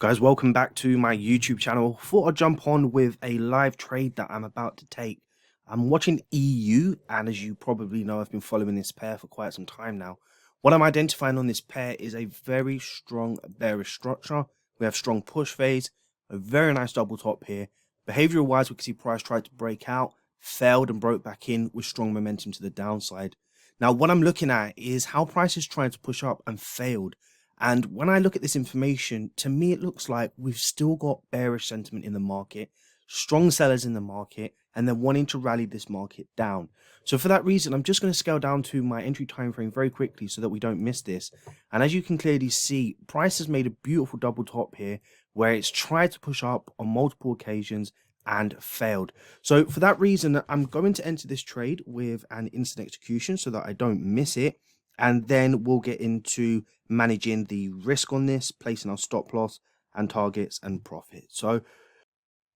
Guys, welcome back to my YouTube channel. Thought I'd jump on with a live trade that I'm about to take. I'm watching EU, and as you probably know, I've been following this pair for quite some time now. What I'm identifying on this pair is a very strong bearish structure. We have strong push phase, a very nice double top here. Behavioral wise, we can see price tried to break out, failed and broke back in with strong momentum to the downside. Now, what I'm looking at is how price is trying to push up and failed. And when I look at this information, to me, it looks like we've still got bearish sentiment in the market, strong sellers in the market, and they're wanting to rally this market down. So for that reason, I'm just going to scale down to my entry time frame very quickly so that we don't miss this. And as you can clearly see, price has made a beautiful double top here where it's tried to push up on multiple occasions and failed. So for that reason, I'm going to enter this trade with an instant execution so that I don't miss it. And then we'll get into managing the risk on this, placing our stop loss and targets and profit. So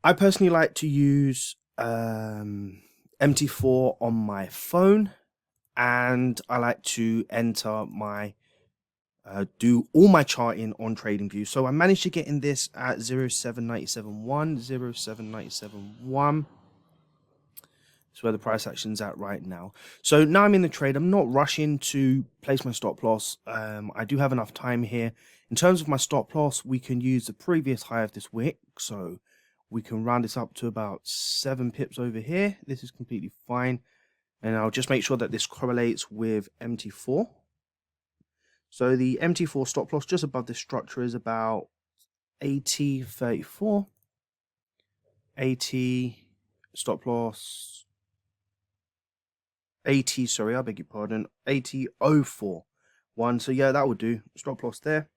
I personally like to use MT4 on my phone, and I like to enter my do all my charting on TradingView. So I managed to get in this at 07971, 07971. That's where the price action's at right now. So now I'm in the trade. I'm not rushing to place my stop loss. I do have enough time here. In terms of my stop loss, we can use the previous high of this wick. So we can round this up to about 7 pips over here. This is completely fine. And I'll just make sure that this correlates with MT4. So the MT4 stop loss just above this structure is about 80.34. 80 stop loss. 80, sorry, I beg your pardon, 80.04. So yeah, that would do. Stop loss there.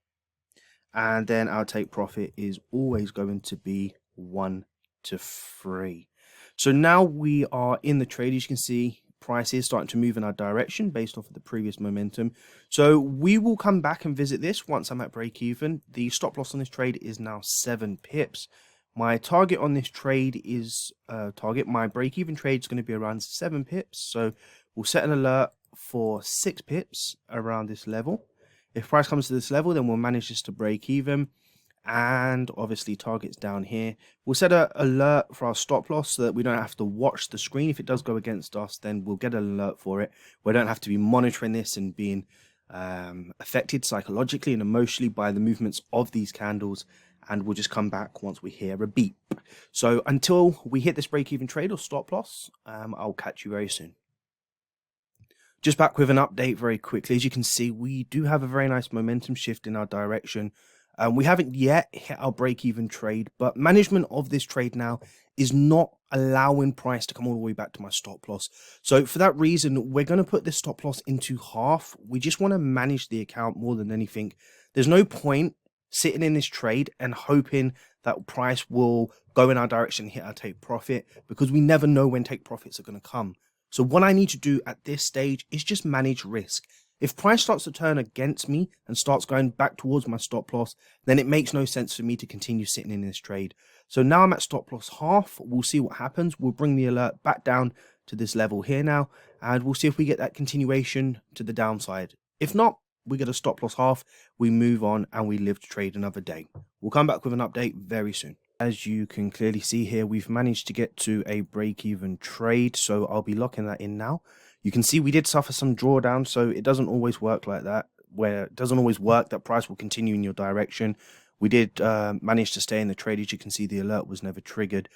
And then our take profit is always going to be 1 to 3. So now we are in the trade. As you can see, price is starting to move in our direction based off of the previous momentum. So we will come back and visit this once I'm at break even. The stop loss on this trade is now 7 pips. My target on this trade is my break even trade is going to be around 7 pips. So we'll set an alert for 6 pips around this level. If price comes to this level, then we'll manage this to break even. And obviously targets down here. We'll set an alert for our stop loss so that we don't have to watch the screen. If it does go against us, then we'll get an alert for it. We don't have to be monitoring this and being affected psychologically and emotionally by the movements of these candles. And we'll just come back once we hear a beep. So until we hit this break-even trade or stop loss, I'll catch you very soon. Just back with an update very quickly. As you can see, we do have a very nice momentum shift in our direction. We haven't yet hit our break-even trade, but management of this trade now is not allowing price to come all the way back to my stop loss. So for that reason, we're going to put this stop loss into half. We just want to manage the account more than anything. There's no point sitting in this trade and hoping that price will go in our direction and hit our take profit, because we never know when take profits are going to come. So what I need to do at this stage is just manage risk. If price starts to turn against me and starts going back towards my stop loss, then it makes no sense for me to continue sitting in this trade. So now I'm at stop loss half. We'll see what happens. We'll bring the alert back down to this level here now, and we'll see if we get that continuation to the downside. If not, we get a stop loss half, we move on, and we live to trade another day. We'll come back with an update very soon. As you can clearly see here, we've managed to get to a break-even trade, so I'll be locking that in now. You can see we did suffer some drawdown, so it doesn't always work like that, where it doesn't always work that price will continue in your direction. We did manage to stay in the trade. As you can see, the alert was never triggered.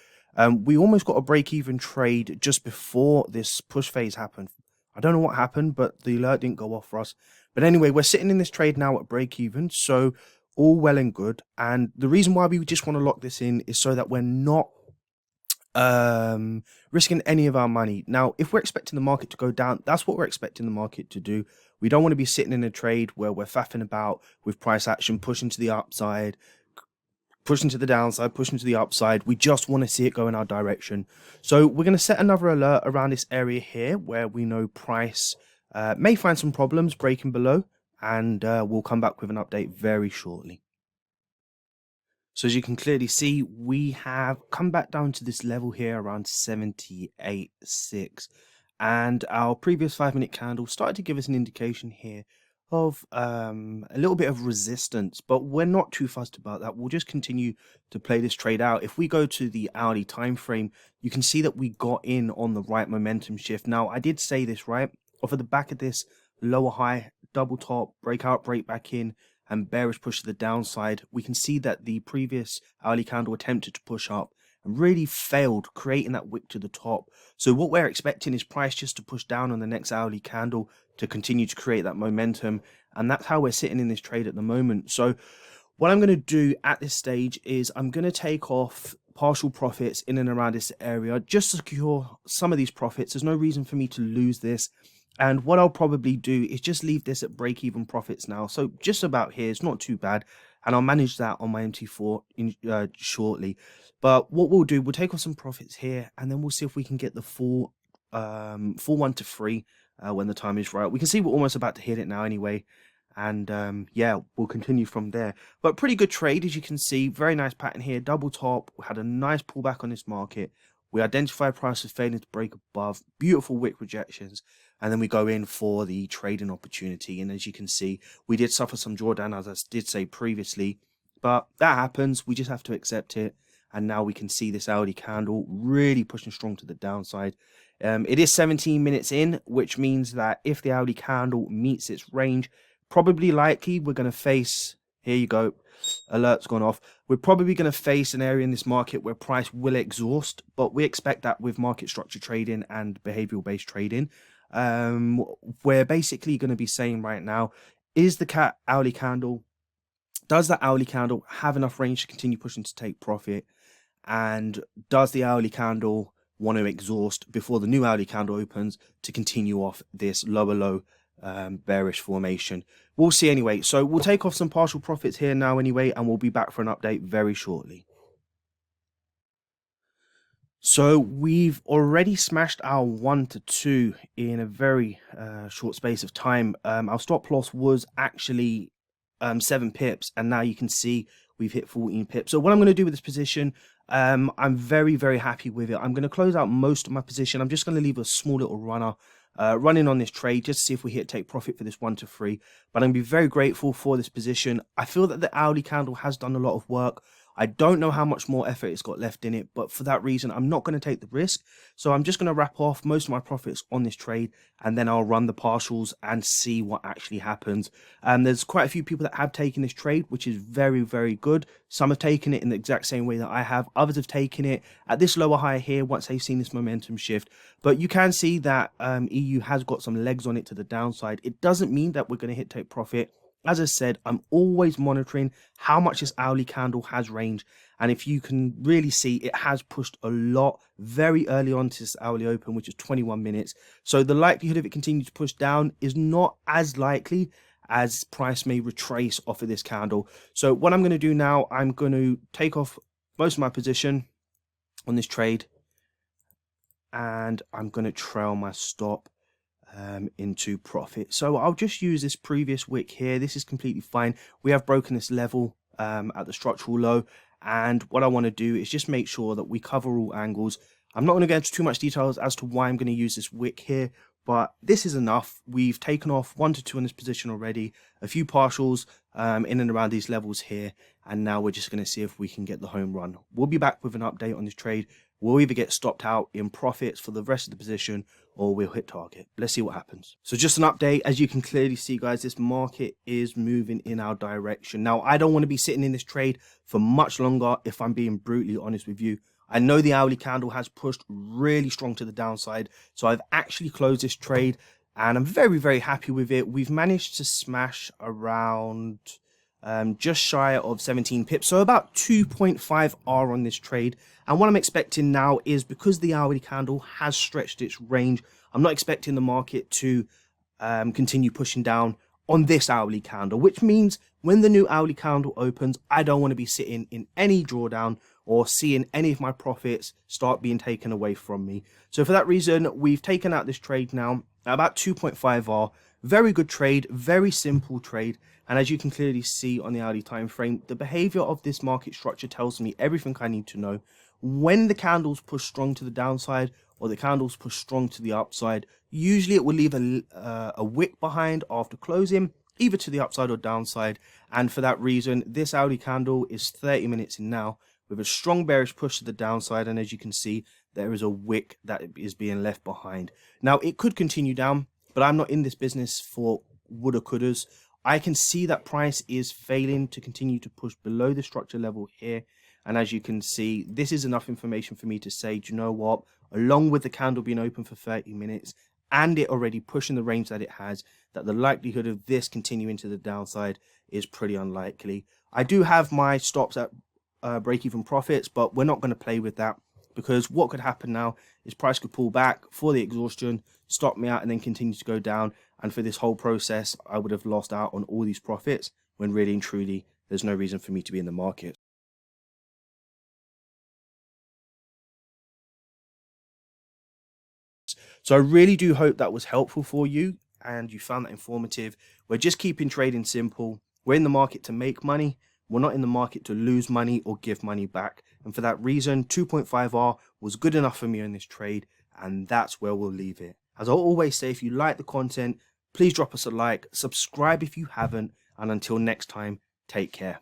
We almost got a break-even trade just before this push phase happened. I don't know what happened, but the alert didn't go off for us. But anyway, we're sitting in this trade now at break even, so all well and good. And the reason why we just want to lock this in is so that we're not risking any of our money. Now, if we're expecting the market to go down, that's what we're expecting the market to do. We don't want to be sitting in a trade where we're faffing about with price action, pushing to the upside, pushing to the downside, pushing to the upside. We just want to see it go in our direction. So we're going to set another alert around this area here where we know price may find some problems breaking below, and we'll come back with an update very shortly. So as you can clearly see, we have come back down to this level here around 78.6, and our previous 5-minute candle started to give us an indication here of a little bit of resistance, but we're not too fussed about that. We'll just continue to play this trade out. If we go to the hourly time frame, you can see that we got in on the right momentum shift. Now, I did say this, right? Off of the back of this lower high, double top, breakout, break back in, and bearish push to the downside, we can see that the previous hourly candle attempted to push up and really failed, creating that wick to the top. So what we're expecting is price just to push down on the next hourly candle to continue to create that momentum, and that's how we're sitting in this trade at the moment. So what I'm going to do at this stage is I'm going to take off partial profits in and around this area, just to secure some of these profits. There's no reason for me to lose this. And what I'll probably do is just leave this at break-even profits now. So just about here, it's not too bad. And I'll manage that on my MT4 shortly. But what we'll do, we'll take off some profits here, and then we'll see if we can get the full 1 to 3 when the time is right. We can see we're almost about to hit it now anyway. And yeah, we'll continue from there. But pretty good trade, as you can see. Very nice pattern here. Double top. We had a nice pullback on this market. We identify prices failing to break above. Beautiful wick rejections. And then we go in for the trading opportunity. And as you can see, we did suffer some drawdown, as I did say previously. But that happens. We just have to accept it. And now we can see this hourly candle really pushing strong to the downside. It is 17 minutes in, which means that if the hourly candle meets its range, probably likely we're going to face, here you go, alert's gone off. We're probably going to face an area in this market where price will exhaust, but we expect that with market structure trading and behavioral based trading. We're basically going to be saying right now, is the hourly candle, does that hourly candle have enough range to continue pushing to take profit? And does the hourly candle want to exhaust before the new hourly candle opens to continue off this lower low bearish formation? We'll see anyway. So we'll take off some partial profits here now anyway, and we'll be back for an update very shortly. So we've already smashed our 1 to 2 in a very short space of time. Our stop loss was actually 7 pips, and now you can see we've hit 14 pips. So what I'm going to do with this position, I'm very, very happy with it. I'm going to close out most of my position. I'm just going to leave a small little runner running on this trade just to see if we hit take profit for this 1 to 3. But I'm going to be very grateful for this position. I feel that the hourly candle has done a lot of work. I don't know how much more effort it's got left in it, but for that reason, I'm not going to take the risk. So I'm just going to wrap off most of my profits on this trade, and then I'll run the partials and see what actually happens. There's quite a few people that have taken this trade, which is very, very good. Some have taken it in the exact same way that I have. Others have taken it at this lower high here once they've seen this momentum shift. But you can see that EU has got some legs on it to the downside. It doesn't mean that we're going to hit take profit. As I said, I'm always monitoring how much this hourly candle has range. And if you can really see, it has pushed a lot very early on to this hourly open, which is 21 minutes. So the likelihood of it continuing to push down is not as likely as price may retrace off of this candle. So what I'm going to do now, I'm going to take off most of my position on this trade, and I'm going to trail my stop into profit. So I'll just use this previous wick here. This is completely fine. We have broken this level at the structural low, and what I want to do is just make sure that we cover all angles. I'm not going to go into too much details as to why I'm going to use this wick here, but this is enough. We've taken off 1 to 2 in this position already, a few partials in and around these levels here, and now we're just going to see if we can get the home run. We'll be back with an update on this trade. We'll either get stopped out in profits for the rest of the position, or we'll hit target. Let's see what happens. So just an update. As you can clearly see, guys, this market is moving in our direction. Now, I don't want to be sitting in this trade for much longer, if I'm being brutally honest with you. I know the hourly candle has pushed really strong to the downside, so I've actually closed this trade, and I'm very, very happy with it. We've managed to smash around just shy of 17 pips, so about 2.5 R on this trade. And what I'm expecting now is, because the hourly candle has stretched its range, I'm not expecting the market to continue pushing down on this hourly candle, which means when the new hourly candle opens, I don't want to be sitting in any drawdown or seeing any of my profits start being taken away from me. So for that reason, we've taken out this trade now at about 2.5 R. Very good trade, very simple trade. And as you can clearly see on the hourly time frame, the behavior of this market structure tells me everything I need to know. When the candles push strong to the downside, or the candles push strong to the upside, usually it will leave a wick behind after closing, either to the upside or downside. And for that reason, this Audi candle is 30 minutes in now with a strong bearish push to the downside. And as you can see, there is a wick that is being left behind. Now, it could continue down, but I'm not in this business for woulda couldas. I can see that price is failing to continue to push below the structure level here. And as you can see, this is enough information for me to say, do you know what? Along with the candle being open for 30 minutes and it already pushing the range that it has, that the likelihood of this continuing to the downside is pretty unlikely. I do have my stops at break-even profits, but we're not going to play with that, because what could happen now is price could pull back for the exhaustion, stop me out, and then continue to go down. And for this whole process, I would have lost out on all these profits when really and truly there's no reason for me to be in the market. So I really do hope that was helpful for you and you found that informative. We're just keeping trading simple. We're in the market to make money. We're not in the market to lose money or give money back. And for that reason, 2.5R was good enough for me in this trade. And that's where we'll leave it. As I always say, if you like the content, please drop us a like, subscribe if you haven't. And until next time, take care.